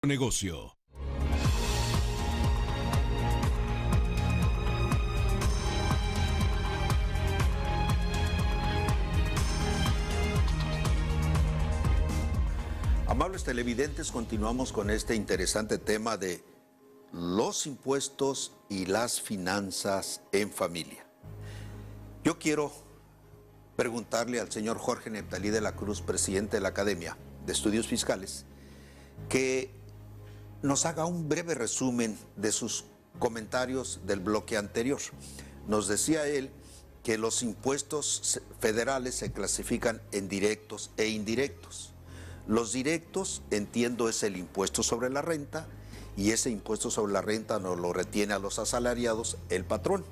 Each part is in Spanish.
Negocio. Amables televidentes, continuamos con este interesante tema de los impuestos y las finanzas en familia. Yo quiero preguntarle al señor Jorge Neftalí de la Cruz, presidente de la Academia de Estudios Fiscales, que nos haga un breve resumen de sus comentarios del bloque anterior. Nos decía él que los impuestos federales se clasifican en directos e indirectos. Los directos, entiendo, es el impuesto sobre la renta, y ese impuesto sobre la renta nos lo retiene a los asalariados el patrón.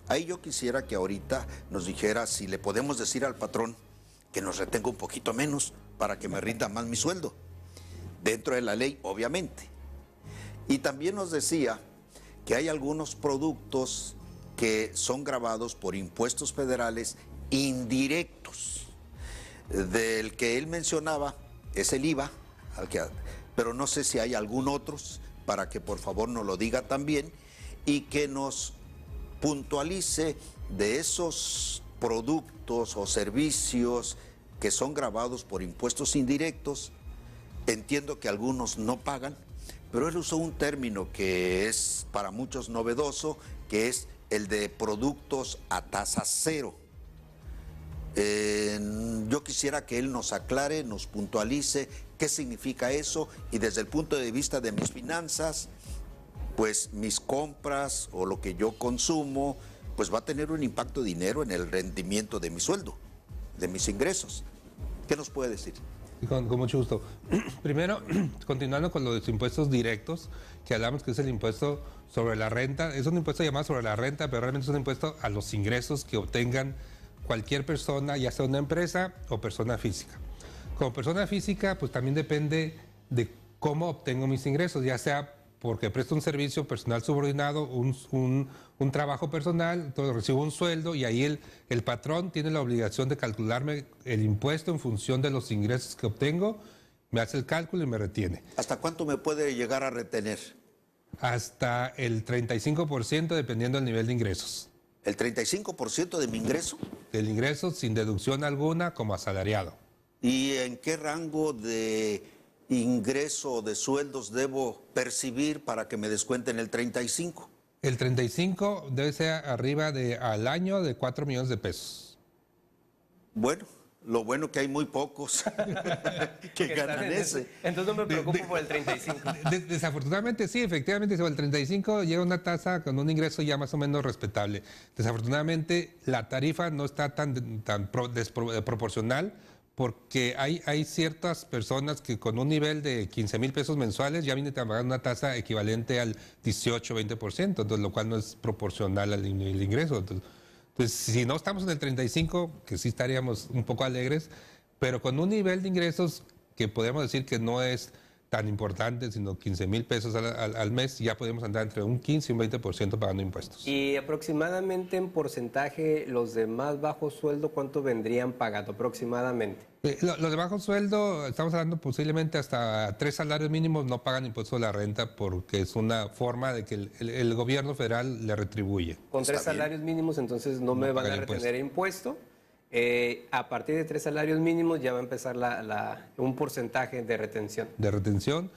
Ahí yo quisiera que ahorita nos dijera si le podemos decir al patrón que nos retenga un poquito menos para que me rinda más mi sueldo, dentro de la ley, obviamente. Y también nos decía que hay algunos productos que son gravados por impuestos federales indirectos. Del que él mencionaba es el IVA, pero no sé si hay algún otro, para que por favor nos lo diga también y que nos puntualice de esos productos o servicios que son gravados por impuestos indirectos. Entiendo que algunos no pagan, pero él usó un término que es para muchos novedoso, que es el de productos a tasa cero. Yo quisiera que él nos aclare, nos puntualice qué significa eso, y desde el punto de vista de mis finanzas, pues mis compras o lo que yo consumo, pues va a tener un impacto de dinero en el rendimiento de mi sueldo, de mis ingresos. ¿Qué nos puede decir? Con mucho gusto. Primero, continuando con los impuestos directos, que hablamos que es el impuesto sobre la renta. Es un impuesto llamado sobre la renta, pero realmente es un impuesto a los ingresos que obtengan cualquier persona, ya sea una empresa o persona física. Como persona física, pues también depende de cómo obtengo mis ingresos, ya sea porque presto un servicio personal subordinado, un trabajo personal, entonces recibo un sueldo, y ahí el patrón tiene la obligación de calcularme el impuesto en función de los ingresos que obtengo, me hace el cálculo y me retiene. ¿Hasta cuánto me puede llegar a retener? Hasta el 35%, dependiendo del nivel de ingresos. ¿El 35% de mi ingreso? Del ingreso sin deducción alguna como asalariado. ¿Y en qué rango de ingreso o de sueldos debo percibir para que me descuenten el 35? El 35 debe ser arriba al año de 4 millones de pesos. Bueno, lo bueno que hay muy pocos que ganan ese. Entonces no me preocupo por el 35. Desafortunadamente sí, efectivamente, sobre el 35 llega una tasa con un ingreso ya más o menos respetable. Desafortunadamente la tarifa no está tan desproporcional, porque hay ciertas personas que con un nivel de 15,000 pesos mensuales ya vienen a pagar una tasa equivalente al 18-20%, entonces, lo cual no es proporcional al nivel de ingreso. Entonces, si no estamos en el 35, que sí estaríamos un poco alegres, pero con un nivel de ingresos que podemos decir que no es tan importante, sino 15,000 pesos al mes, ya podemos andar entre un 15 y un 20% pagando impuestos. Y aproximadamente en porcentaje, los de más bajo sueldo, ¿cuánto vendrían pagando aproximadamente? Los de bajo sueldo, estamos hablando posiblemente hasta 3 salarios mínimos, no pagan impuesto a la renta, porque es una forma de que el gobierno federal le retribuye. Con 3 salarios mínimos, entonces no me van a retener impuesto. A partir de 3 salarios mínimos ya va a empezar un porcentaje de retención. De retención,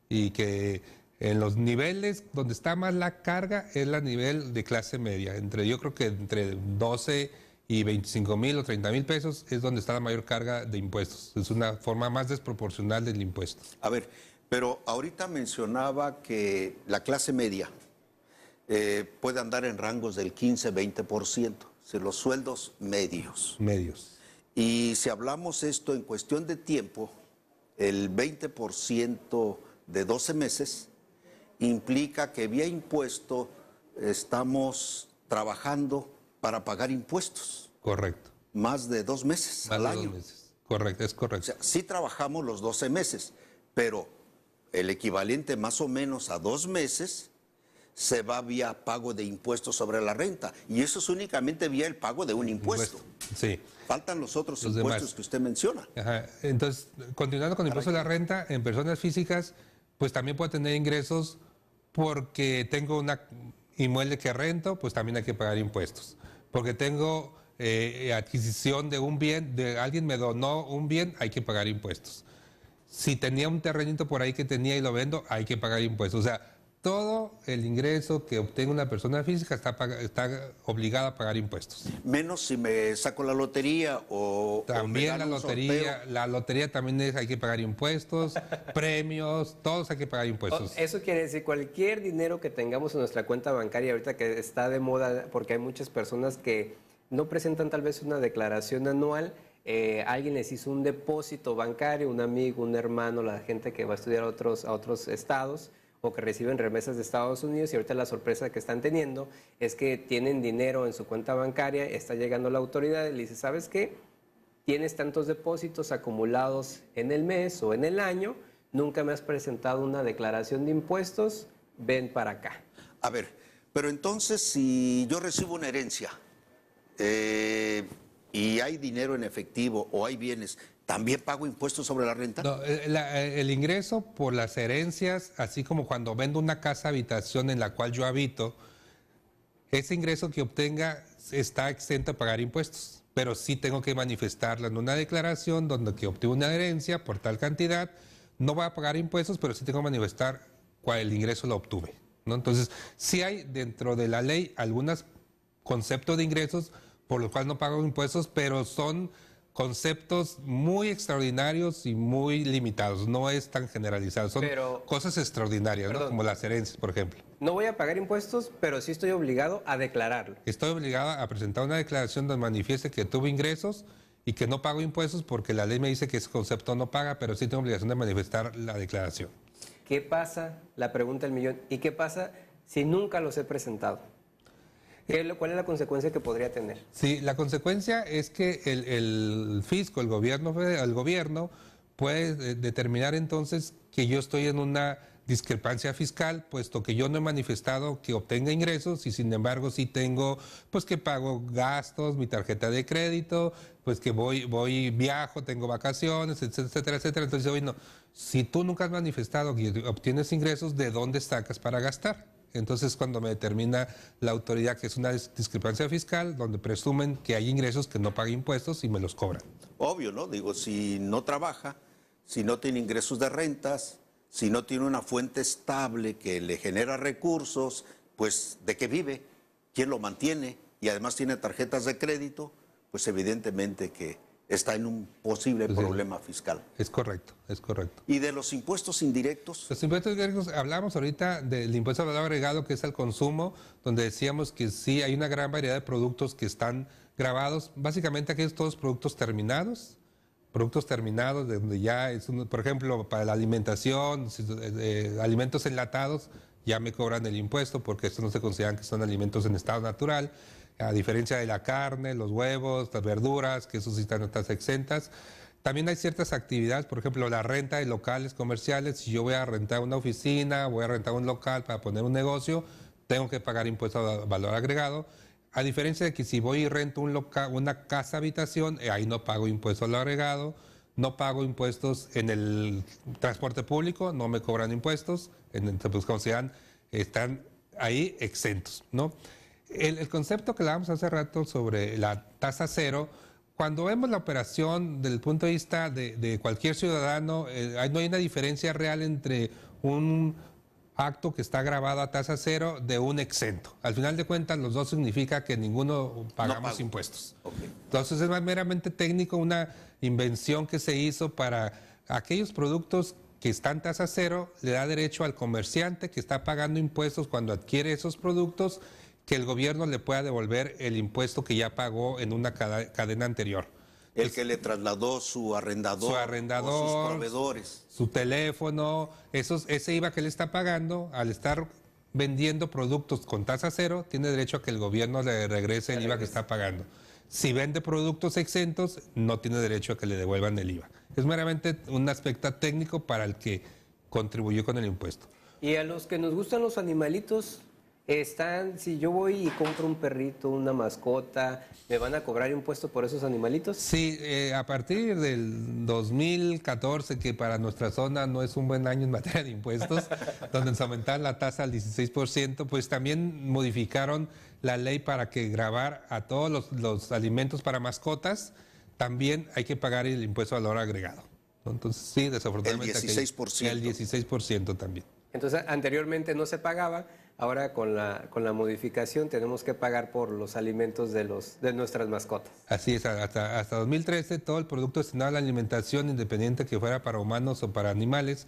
y que en los niveles donde está más la carga es el nivel de clase media. Yo creo que entre 12 y 25,000 o 30,000 pesos es donde está la mayor carga de impuestos. Es una forma más desproporcional del impuesto. A ver, pero ahorita mencionaba que la clase media puede andar en rangos del 15-20%. Los sueldos medios. Y si hablamos esto en cuestión de tiempo, el 20% de 12 meses implica que vía impuesto estamos trabajando para pagar impuestos. Correcto. Más de 2 meses al año. 2 meses. Correcto, es correcto. O sea, sí trabajamos los 12 meses, pero el equivalente más o menos a 2 meses se va vía pago de impuestos sobre la renta, y eso es únicamente vía el pago de un impuesto. Sí. Faltan los otros impuestos que usted menciona. Ajá. Entonces, continuando con el impuesto de la renta, en personas físicas, pues también puedo tener ingresos porque tengo una inmueble que rento, pues también hay que pagar impuestos. Porque tengo adquisición de un bien, de alguien me donó un bien, hay que pagar impuestos. Si tenía un terrenito por ahí que tenía y lo vendo, hay que pagar impuestos. O sea, todo el ingreso que obtenga una persona física está obligada a pagar impuestos. Menos si me saco la lotería o también o la lotería también hay que pagar impuestos, premios, todos hay que pagar impuestos. Eso quiere decir cualquier dinero que tengamos en nuestra cuenta bancaria ahorita que está de moda, porque hay muchas personas que no presentan tal vez una declaración anual. Alguien les hizo un depósito bancario, un amigo, un hermano, la gente que va a estudiar a otros estados o que reciben remesas de Estados Unidos, y ahorita la sorpresa que están teniendo es que tienen dinero en su cuenta bancaria, está llegando la autoridad y le dice, ¿sabes qué? Tienes tantos depósitos acumulados en el mes o en el año, nunca me has presentado una declaración de impuestos, ven para acá. A ver, pero entonces si yo recibo una herencia y hay dinero en efectivo o hay bienes, ¿también pago impuestos sobre la renta? No, el ingreso por las herencias, así como cuando vendo una casa habitación en la cual yo habito, ese ingreso que obtenga está exento de pagar impuestos, pero sí tengo que manifestarlo en una declaración donde que obtuve una herencia por tal cantidad, no voy a pagar impuestos, pero sí tengo que manifestar cuál el ingreso lo obtuve, ¿no? Entonces, sí hay dentro de la ley algunos conceptos de ingresos por los cuales no pago impuestos, pero son conceptos muy extraordinarios y muy limitados, no es tan generalizado, son cosas extraordinarias, ¿no? Como las herencias, por ejemplo. No voy a pagar impuestos, pero sí estoy obligado a declararlo. Estoy obligado a presentar una declaración donde manifieste que tuve ingresos y que no pago impuestos porque la ley me dice que ese concepto no paga, pero sí tengo obligación de manifestar la declaración. ¿Qué pasa? La pregunta del millón. ¿Y qué pasa si nunca los he presentado? ¿Cuál es la consecuencia que podría tener? Sí, la consecuencia es que el fisco, el gobierno puede determinar entonces que yo estoy en una discrepancia fiscal, puesto que yo no he manifestado que obtenga ingresos y sin embargo sí tengo, pues que pago gastos, mi tarjeta de crédito, pues que viajo, tengo vacaciones, etcétera, etcétera. Entonces, bueno, si tú nunca has manifestado que obtienes ingresos, ¿de dónde sacas para gastar? Entonces, cuando me determina la autoridad que es una discrepancia fiscal, donde presumen que hay ingresos que no pagan impuestos y me los cobran. Obvio, ¿no? Digo, si no trabaja, si no tiene ingresos de rentas, si no tiene una fuente estable que le genera recursos, pues ¿de qué vive? ¿Quién lo mantiene? Y además tiene tarjetas de crédito, pues evidentemente que está en un posible problema fiscal. Es correcto, es correcto. ¿Y de los impuestos indirectos? Los impuestos indirectos, hablamos ahorita del impuesto al valor agregado, que es al consumo, donde decíamos que sí hay una gran variedad de productos que están grabados, básicamente aquellos todos productos terminados de donde ya es, por ejemplo, para la alimentación, alimentos enlatados, ya me cobran el impuesto porque estos no se consideran que son alimentos en estado natural, a diferencia de la carne, los huevos, las verduras, que esos sí están exentas. También hay ciertas actividades, por ejemplo, la renta de locales comerciales. Si yo voy a rentar una oficina, voy a rentar un local para poner un negocio, tengo que pagar impuesto al valor agregado. A diferencia de que si voy y rento una casa habitación, ahí no pago impuesto al valor agregado, no pago impuestos en el transporte público, no me cobran impuestos, pues consideran, están ahí exentos, ¿no? El concepto que hablábamos hace rato sobre la tasa cero, cuando vemos la operación desde el punto de vista de cualquier ciudadano, no hay una diferencia real entre un acto que está grabado a tasa cero de un exento. Al final de cuentas, los dos significa que ninguno pagamos impuestos. Okay. Entonces es más meramente técnico, una invención que se hizo para aquellos productos que están tasa cero, le da derecho al comerciante que está pagando impuestos cuando adquiere esos productos, que el gobierno le pueda devolver el impuesto que ya pagó en una cadena anterior. El que le trasladó su arrendador, o sus proveedores. Su teléfono, ese IVA que le está pagando, al estar vendiendo productos con tasa cero, tiene derecho a que el gobierno le regrese el IVA que está pagando. Si vende productos exentos, no tiene derecho a que le devuelvan el IVA. Es meramente un aspecto técnico para el que contribuyó con el impuesto. Y a los que nos gustan los animalitos, Si yo voy y compro un perrito, una mascota, ¿me van a cobrar impuesto por esos animalitos? Sí, a partir del 2014, que para nuestra zona no es un buen año en materia de impuestos, donde se aumentaron la tasa al 16%, pues también modificaron la ley para que grabar a todos los alimentos para mascotas, también hay que pagar el impuesto al valor agregado, ¿no? Entonces, sí, desafortunadamente. El 16%. El 16% también. Entonces, anteriormente no se pagaba, ahora con la modificación tenemos que pagar por los alimentos de nuestras mascotas. Así es, hasta 2013 todo el producto destinado a la alimentación, independiente que fuera para humanos o para animales,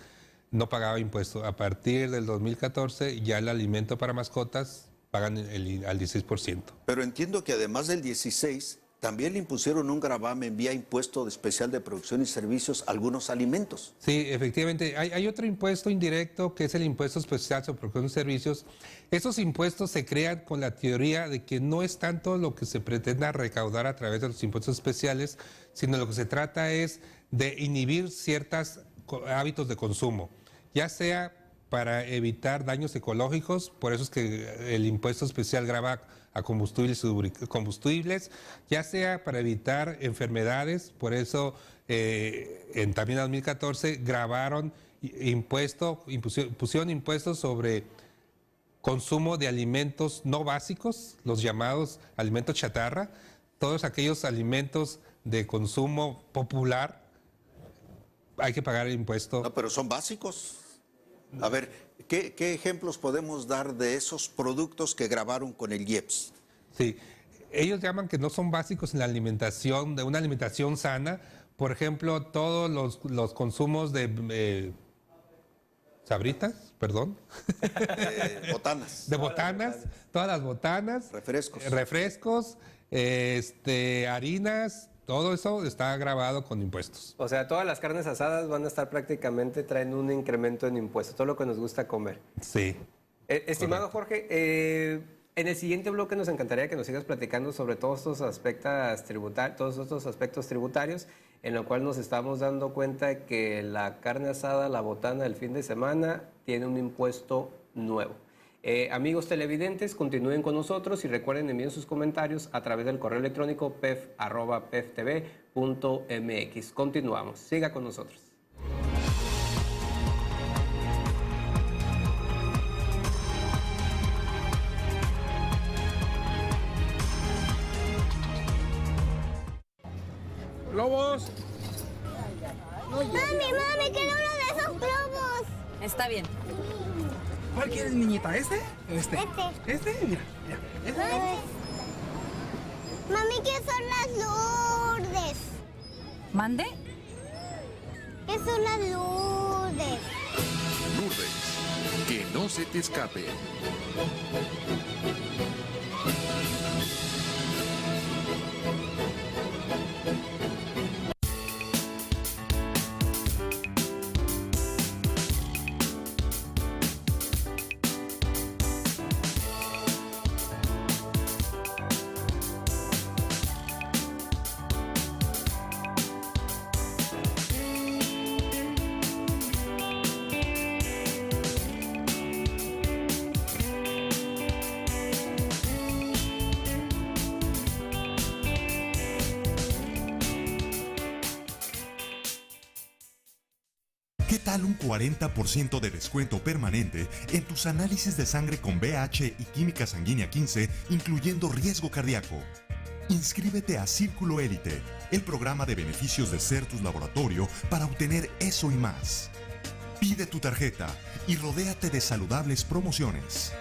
no pagaba impuesto. A partir del 2014 ya el alimento para mascotas pagan al 16%. Pero entiendo que además del 16, también le impusieron un gravamen vía impuesto especial de producción y servicios a algunos alimentos. Sí, efectivamente. Hay otro impuesto indirecto que es el impuesto especial sobre producción y servicios. Esos impuestos se crean con la teoría de que no es tanto lo que se pretenda recaudar a través de los impuestos especiales, sino lo que se trata es de inhibir ciertos hábitos de consumo, ya sea para evitar daños ecológicos, por eso es que el impuesto especial grava a combustibles, ya sea para evitar enfermedades, por eso también en 2014 pusieron impuestos sobre consumo de alimentos no básicos, los llamados alimentos chatarra, todos aquellos alimentos de consumo popular, hay que pagar el impuesto. No, pero son básicos. A ver, ¿qué ejemplos podemos dar de esos productos que gravaron con el IEPS? Sí, ellos llaman que no son básicos en la alimentación, de una alimentación sana. Por ejemplo, todos los consumos de sabritas, perdón. Botanas. De botanas, todas las botanas. Refrescos. Harinas. Todo eso está grabado con impuestos. O sea, todas las carnes asadas van a estar prácticamente trayendo un incremento en impuestos, todo lo que nos gusta comer. Sí. Estimado correcto. Jorge, en el siguiente bloque nos encantaría que nos sigas platicando sobre todos estos aspectos tributarios, en lo cual nos estamos dando cuenta que la carne asada, la botana del fin de semana, tiene un impuesto nuevo. Amigos televidentes, continúen con nosotros y recuerden enviar sus comentarios a través del correo electrónico pef@peftv.mx. Continuamos, siga con nosotros. ¡Globos! Mami, quiero uno de esos globos. Está bien. ¿Cuál quieres, niñita? ¿Este? Este. Mira. Mami, ¿qué son las Lourdes? ¿Mande? ¿Qué son las Lourdes? Lourdes, que no se te escape. ¿Qué tal un 40% de descuento permanente en tus análisis de sangre con BH y química sanguínea 15, incluyendo riesgo cardíaco? Inscríbete a Círculo Élite, el programa de beneficios de Certus Laboratorio para obtener eso y más. Pide tu tarjeta y rodéate de saludables promociones.